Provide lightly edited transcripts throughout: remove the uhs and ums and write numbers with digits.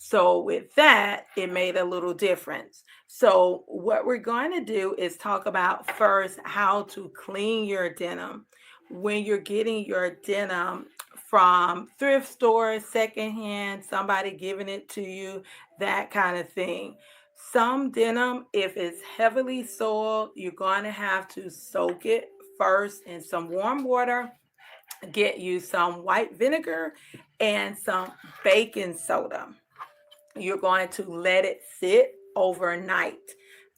So with that, it made a little difference. So what we're going to do is talk about first how to clean your denim. When you're getting your denim from thrift stores, secondhand, somebody giving it to you, that kind of thing. Some denim, if it's heavily soiled, you're going to have to soak it first in some warm water. Get you some white vinegar and some baking soda. You're going to let it sit overnight.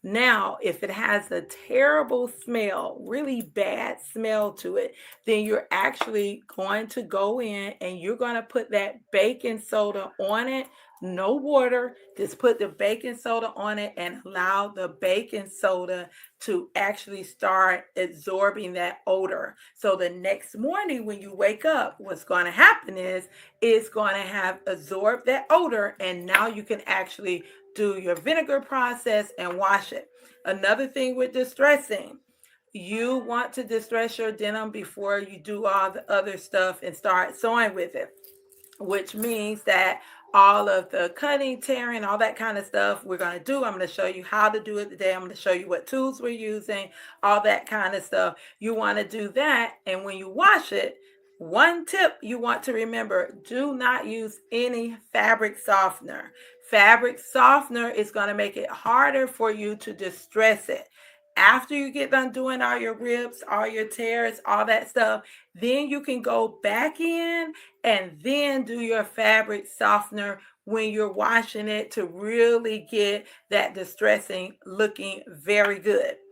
Now, if it has a terrible smell, really bad smell to it, then you're actually going to go in and you're going to put that baking soda on it. No water, just put the baking soda on it and allow the baking soda to actually start absorbing that odor. So the next morning when you wake up, what's going to happen is it's going to have absorbed that odor, and now you can actually do your vinegar process and wash it. Another thing with distressing, you want to distress your denim before you do all the other stuff and start sewing with it, which means that all of the cutting, tearing, all that kind of stuff we're going to do. I'm going to show you how to do it today. I'm going to show you what tools we're using, all that kind of stuff. You want to do that. And when you wash it, one tip you want to remember, do not use any fabric softener. Fabric softener is going to make it harder for you to distress it. After you get done doing all your rips, all your tears, all that stuff, then you can go back in and then do your fabric softener when you're washing it to really get that distressing looking very good.